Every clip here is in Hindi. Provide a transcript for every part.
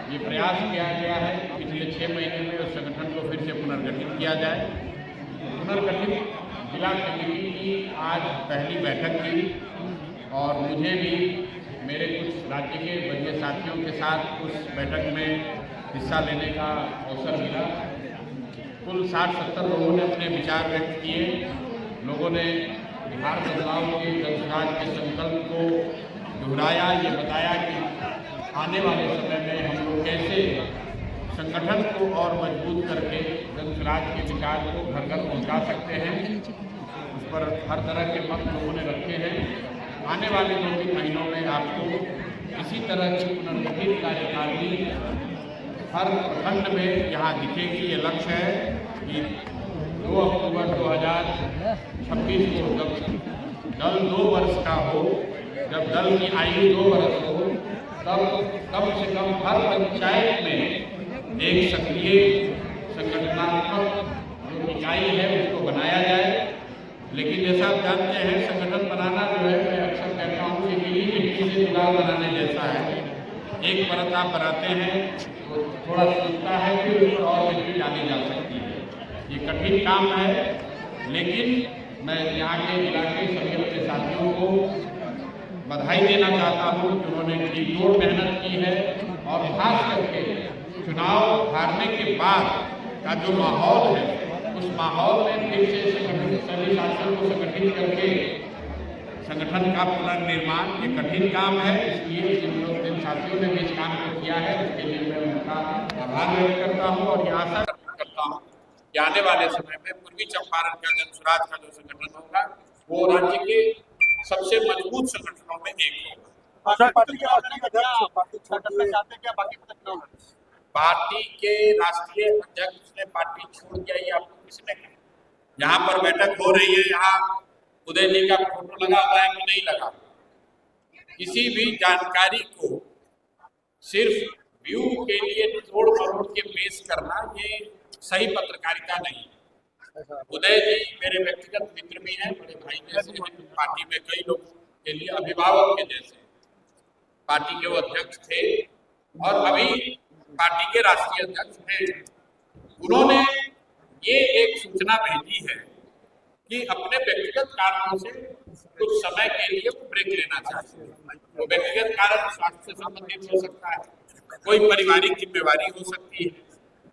ये प्रयास किया गया है कि पिछले 6 महीने में उस संगठन को फिर से पुनर्गठित किया जाए। पुनर्गठित जिला कमेटी की आज पहली बैठक थी और मुझे भी मेरे कुछ राज्य के वरीय साथियों के साथ उस बैठक में हिस्सा लेने का अवसर मिला। कुल 60-70 लोगों ने अपने विचार व्यक्त किए। लोगों ने बिहार बदलाव के जनसुराज के संकल्प को दोहराया, ये बताया कि आने वाले समय में हम लोग कैसे संगठन को और मजबूत करके जनसुराज के विचार को घर घर पहुँचा सकते हैं। उस पर हर तरह के मत लोगों ने रखे हैं। आने वाले 2-3 महीनों में आपको इसी तरह की पुनर्गठित कार्यकारिणी हर प्रखंड में यहाँ दिखेगी। ये लक्ष्य है कि 2 अक्टूबर 2026 को जब दल 2 वर्ष का हो, जब दल की आयु 2 वर्ष हो, तब कम से कम हर पंचायत में एक सक्रिय संगठनात्मक जो इकाई है उसको बनाया जाए। लेकिन जैसा आप जानते हैं, संगठन बनाना जो है, मैं अक्सर कहता हूँ कि गीली मिट्टी से दीवार बनाने जैसा है। एक परत आप बनाते हैं तो थोड़ा सूखता है, फिर उस पर और मिट्टी डाली जा सकती है। ये कठिन काम है, लेकिन मैं यहाँ के इलाके सभी अपने साथियों को बधाई देना चाहता हूँ कि उन्होंने जी तोड़ मेहनत की है और खास करके चुनाव हारने के बाद का जो माहौल है, उस माहौल में फिर से सभी शासन को संगठित करके संगठन का पुनर्निर्माण ये कठिन काम है। इसलिए जिन साथियों ने इस काम को किया है उसके लिए मैं उनका आभार व्यक्त करता हूँ और ये आशा करता हूँ कि आने वाले समय में पूर्वी चंपारण का जनसुराज का जो संगठन होगा वो राज्य के सबसे मजबूत संगठनों में एक होगा। पार्टी के राष्ट्रीय अध्यक्ष ने पार्टी छोड़ दिया, ये आपको किसने कहा? यहाँ पर बैठक हो रही है, यहाँ उदय जी का फोटो लगा हुआ है कि नहीं लगा? किसी भी जानकारी को सिर्फ व्यू के लिए तोड़ मरोड़ के पेश करना ये सही पत्रकारिता नहीं है। उदय जी मेरे व्यक्तिगत मित्र भी हैं, बड़े भाई जैसे हैं, पार्टी में कई लोगों के लिए अभिभावक के जैसे। पार्टी के वो अध्यक्ष थे और अभी पार्टी के राष्ट्रीय अध्यक्ष हैं। उन्होंने ये एक सूचना भेजी है कि अपने व्यक्तिगत कारणों से कुछ समय के लिए ब्रेक लेना चाहते हैं। वो व्यक्तिगत कारण स्वास्थ्य से संबंधित हो सकता है, कोई पारिवारिक जिम्मेवारी हो सकती है,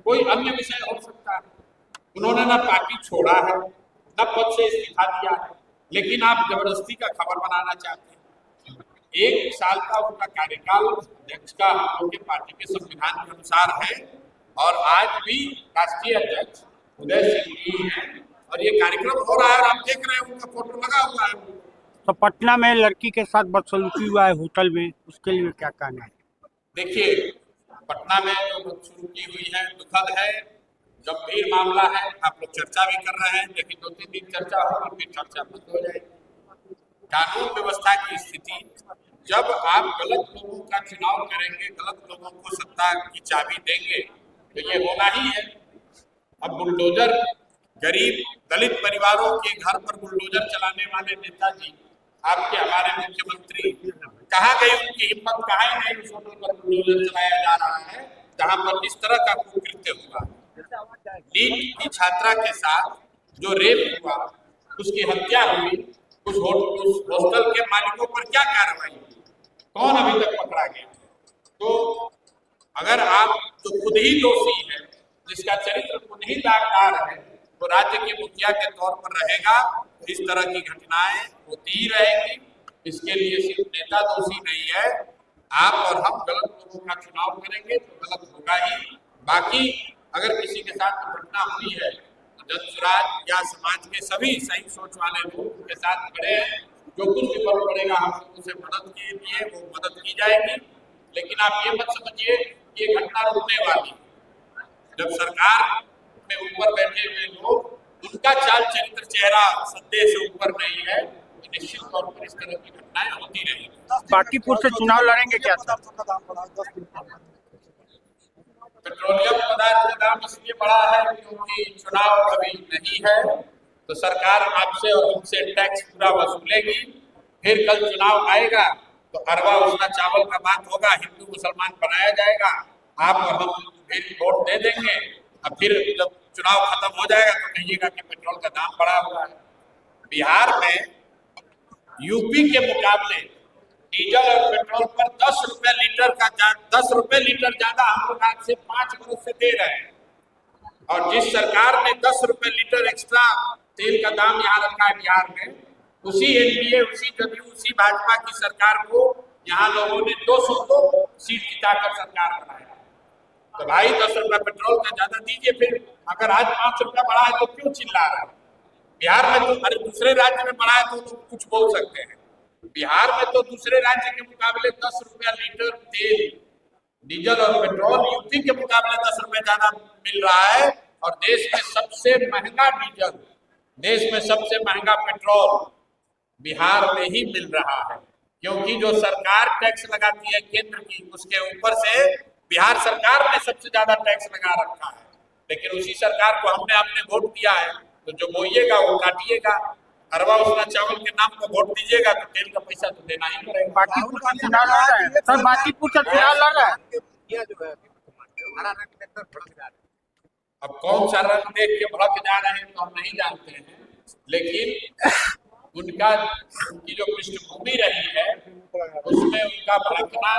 कोई अन्य विषय हो सकता है। उन्होंने ना पार्टी छोड़ा है, न पद से इस्तीफा दिया है, लेकिन आप जबरदस्ती का खबर बनाना चाहते हैं। 1 साल का उनका कार्यकाल अध्यक्ष का हम लोग के पार्टी के संविधान के अनुसार है और आज भी राष्ट्रीय अध्यक्ष उदय सिंह जी हैं और ये कार्यक्रम हो रहा है और आप देख रहे हैं उनका फोटो लगा हुआ है। तो पटना में लड़की के साथ बदसलूकी हुआ है होटल में, उसके लिए क्या कहना है? देखिए, पटना में जो बदसलूकी हुई है दुखद है, गंभीर मामला है। आप लोग चर्चा भी कर रहे हैं, लेकिन 2-3 दिन चर्चा होगी फिर चर्चा बंद हो जाएगी। कानून व्यवस्था की स्थिति, जब आप गलत लोगों का चुनाव करेंगे, गलत लोगों को सत्ता की चाबी देंगे तो ये होना ही है। अब बुलडोजर गरीब दलित परिवारों के घर पर बुलडोजर चलाने वाले नेताजी, आपके हमारे मुख्यमंत्री, कहाँ गई उनकी हिम्मत? कहाँ नहीं उस होटल पर बुलडोजर चलाया जा रहा है जहाँ पर इस तरह का कुकृत्य हुआ। नीट की छात्रा के साथ जो रेप हुआ, उसकी हत्या हुई, उस हॉस्टल के मालिकों पर क्या कार्रवाई हुई? कौन अभी तक पकड़ा गया? तो अगर आप जो खुद ही दोषी है, जिसका चरित्र खुद ही दागदार है, तो राज्य के मुखिया के तौर पर रहेगा, इस तरह की घटनाएं होती ही रहेंगी। इसके लिए सिर्फ नेता दोषी नहीं है, आप और हम गलत लोगों का चुनाव करेंगे तो गलत होगा ही। बाकी अगर किसी के साथ घटना हुई है तो जनसुराज या समाज के सभी सही सोच वाले लोग के साथ खड़े हैं। जो कुछ भी फर्क पड़ेगा हम लोग उसे मदद के लिए वो मदद की जाएगी। लेकिन आप ये मत समझिए कि ये घटना रुकने वाली। जब सरकार में ऊपर बैठे हुए लोग, उनका चाल चरित्र चेहरा सत्य से ऊपर नहीं है, तो निश्चित तौर पर इस तरह की घटनाएं होती रहेंगी। पाटीपुर से चुनाव लड़ेंगे क्या? पेट्रोलियम पदार्थ का दाम इसलिए बढ़ा है क्योंकि चुनाव अभी नहीं है, तो सरकार आपसे और हमसे टैक्स पूरा वसूलेगी। फिर कल चुनाव आएगा तो अरवा उसना चावल का बात होगा, हिंदू मुसलमान बनाया जाएगा आप और हम फिर वोट दे देंगे, अब फिर जब चुनाव खत्म हो जाएगा तो कहिएगा कि पेट्रोल का दाम बढ़ा हुआ है। बिहार में यूपी के मुकाबले डीजल और पेट्रोल पर 10 रुपए लीटर का 10 रुपए लीटर ज्यादा हम लोग आज से 5 बरस से दे रहे हैं। और जिस सरकार ने 10 रुपए लीटर एक्स्ट्रा तेल का दाम यहाँ रखा है बिहार में, उसी एनडीए, उसी जदयू, उसी भाजपा की सरकार को यहाँ लोगों ने 202 सीट जिताकर सरकार बनाया। तो भाई 10 रुपए पेट्रोल का ज्यादा दीजिए, फिर अगर आज 5 रुपया बढ़ा है तो क्यों चिल्ला रहा है? बिहार में तो, अरे दूसरे राज्य में बढ़ा है तो लोग कुछ बोल सकते हैं, बिहार में तो दूसरे राज्य के मुकाबले 10 रुपया लीटर तेल, डीजल और पेट्रोल यूपी के मुकाबले 10 रुपए ज्यादा मिल रहा है। और देश में सबसे महंगा डीजल, देश में सबसे महंगा पेट्रोल बिहार में ही मिल रहा है, क्योंकि जो सरकार टैक्स लगाती है केंद्र की, उसके ऊपर से बिहार सरकार ने सबसे ज्यादा टैक्स लगा रखा है। लेकिन उसी सरकार को हमने आपने वोट दिया है, तो जो बोइएगा वो काटिएगा। अरवा उसना चावल के नाम पर वोट दीजिएगा तो तेल का पैसा तो देना ही पड़ेगा। बाकीपुर से चुनाव लड़ रहे हैं सर, बाकीपुर से चुनाव लड़ रहे हैं। अब कौन सा रंग देख के भड़क जा रहे हैं तो हम नहीं जानते हैं, लेकिन उनकी जो पृष्ठभूमि रही है उसमें उनका भड़कना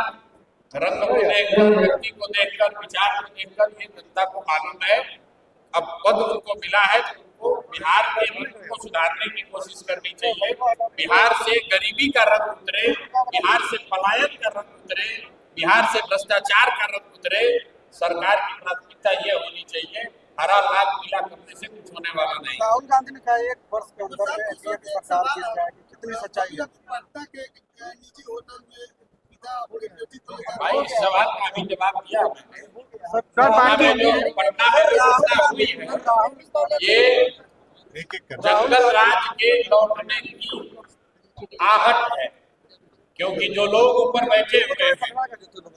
रंग को देखकर, व्यक्ति को देखकर, विचार को देखकर ये जनता को मालूम है। अब पद उनको मिला है तो उनको बिहार के रंग को सुधारने की कोशिश करनी चाहिए। बिहार से गरीबी का रंग उतरे, बिहार से पलायन का रंग उतरे, बिहार से भ्रष्टाचार का रंग उतरे। सरकार की प्राथमिकता ये होनी चाहिए, हरा लाल पीला करने से कुछ होने वाला नहीं। राहुल गांधी ने कहा 1 वर्ष के अंदर में एनडीए की सरकार की जाएगी, कितनी सच्चाई है? निजी होटल में भाई इस सवाल का भी जवाब दिया मैंने। सर पटना बाकी में जो घटना हुई है, ये जंगल राज के लौटने की आहट है, क्योंकि जो लोग ऊपर बैठे हुए हैं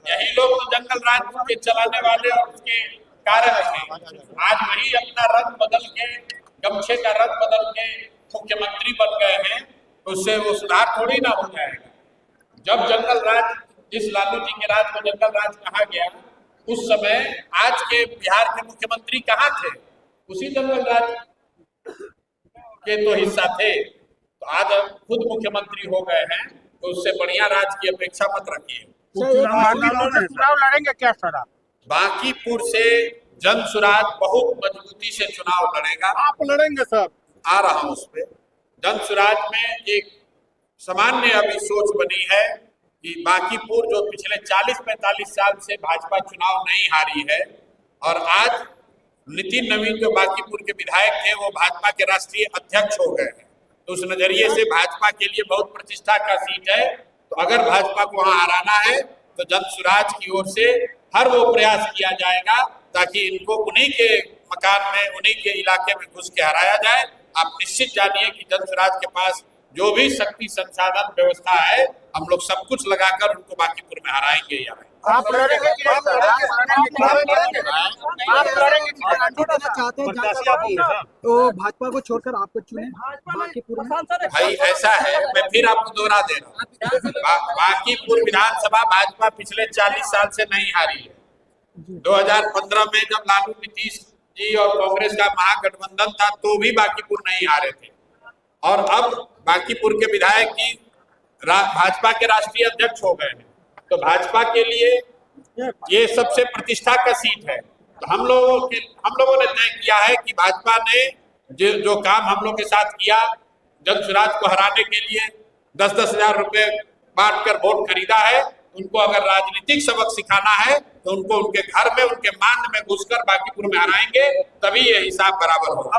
यही लोग तो जंगल राज के चलाने वाले और उसके कारण थे। आज वही अपना रंग बदल के, गमछे का रंग बदल के मुख्यमंत्री बन गए हैं, तो उससे वो सुधार थोड़ी ना हो जाएगा। जब जंगल राज, जिस लालू जी के राज को जंगल राज कहा गया, उस समय आज के बिहार के मुख्यमंत्री कहाँ थे? उसी जंगल राज के तो हिस्सा थे। तो आज हम खुद मुख्यमंत्री हो गए हैं, तो उससे बढ़िया राज की अपेक्षा मत रखिए। चुनाव लड़ेंगे क्या सर आप? बांकीपुर से जन सुराज बहुत मजबूती से चुनाव लड़ेगा। आप लड़ेंगे सर? आ रहा हूं उस पे। जन सुराज में एक सामान्य अभी सोच बनी है कि बांकीपुर जो पिछले 40-45 साल से भाजपा चुनाव नहीं हारी है, और आज नितिन नवीन जो बांकीपुर के विधायक थे वो भाजपा के राष्ट्रीय अध्यक्ष हो गए हैं, तो उस नजरिए से भाजपा के लिए बहुत प्रतिष्ठा का सीट है। तो अगर भाजपा को वहां हराना है तो जन सुराज की ओर से हर वो प्रयास किया जाएगा ताकि इनको उन्हीं के मकान में, उन्हीं के इलाके में घुस के हराया जाए। आप निश्चित जानिए कि जन सुराज के पास जो भी शक्ति, संसाधन, व्यवस्था है, हम लोग सब कुछ लगाकर उनको बांकीपुर में हराएंगे। आप लड़ेंगे कि नहीं सर? आप लड़ेंगे कि नहीं? तो भाजपा को छोड़कर आपको चुने बांकीपुर में? भाई ऐसा है, मैं फिर आपको दोहरा दे रहा हूँ, बांकीपुर विधानसभा भाजपा पिछले 40 साल से नहीं हारी है। 2015 में जब लालू, नीतीश जी और कांग्रेस का महागठबंधन था तो भी बांकीपुर नहीं हारे थे, और अब बांकीपुर के विधायक की भाजपा के राष्ट्रीय अध्यक्ष हो गए हैं। तो भाजपा के लिए ये सबसे प्रतिष्ठा का सीट है। तो हम लोगों ने तय किया है कि भाजपा ने जो काम हम लोग के साथ किया, जन सुराज को हराने के लिए 10-10 हजार रुपए बांटकर वोट खरीदा है, उनको अगर राजनीतिक सबक सिखाना है तो उनको उनके घर में, उनके मान में घुसकर बांकीपुर में हराएंगे, तभी ये हिसाब बराबर होगा।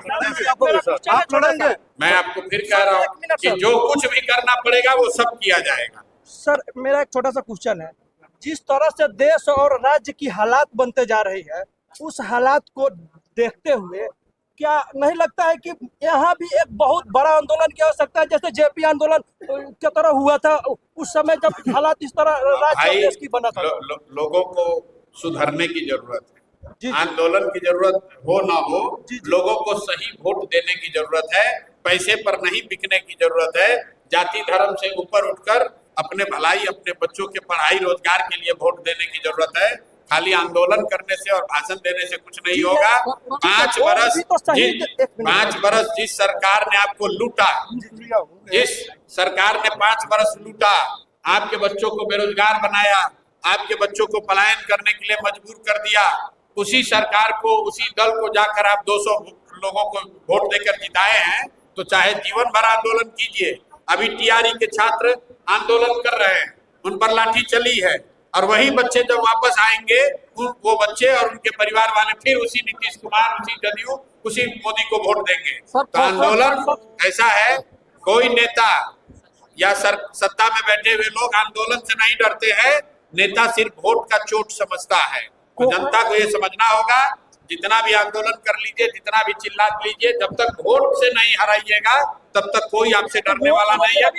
आप लड़ेंगे? मैं आपको फिर कह रहा हूँ कि जो कुछ भी करना पड़ेगा वो सब किया जाएगा। सर मेरा एक छोटा सा क्वेश्चन है, जिस तरह से देश और राज्य की हालात बनते जा रही है, उस हालात को देखते हुए क्या नहीं लगता है कि यहाँ भी एक बहुत बड़ा आंदोलन की आवश्यकता है, जैसे जेपी आंदोलन की तरह हुआ था उस समय जब हालात इस तरह राज्य और देश की बना था? लोगों को सुधरने की जरूरत है, आंदोलन की जरूरत हो ना हो, लोगों को सही वोट देने की जरूरत है, पैसे पर नहीं बिकने की जरूरत है। जाति धर्म से ऊपर उठकर अपने भलाई, अपने बच्चों के पढ़ाई रोजगार के लिए वोट देने की जरूरत है। खाली आंदोलन करने से और भाषण देने से कुछ नहीं होगा। 5 बरस जिस सरकार ने आपको लूटा, जिस सरकार ने 5 बरस लूटा, आपके बच्चों को बेरोजगार बनाया, आपके बच्चों को पलायन करने के लिए मजबूर कर दिया, उसी सरकार को, उसी दल को जाकर आप 200 लोगों को वोट देकर जिताए हैं। तो चाहे जीवन भर आंदोलन कीजिए। अभी टीआरई के छात्र आंदोलन कर रहे हैं, उन पर लाठी चली है, और वही बच्चे जब वापस आएंगे, वो बच्चे और उनके परिवार वाले फिर उसी नीतीश कुमार, उसी जदयू, उसी मोदी को वोट देंगे। तो आंदोलन ऐसा है, कोई नेता या सत्ता में बैठे हुए लोग आंदोलन से नहीं डरते हैं। नेता सिर्फ वोट का चोट समझता है। तो जनता को ये समझना होगा, जितना भी आंदोलन कर लीजिए, जितना भी चिल्ला लीजिए, जब तक वोट से नहीं हराइएगा तब तक कोई आपसे डरने वाला नहीं है।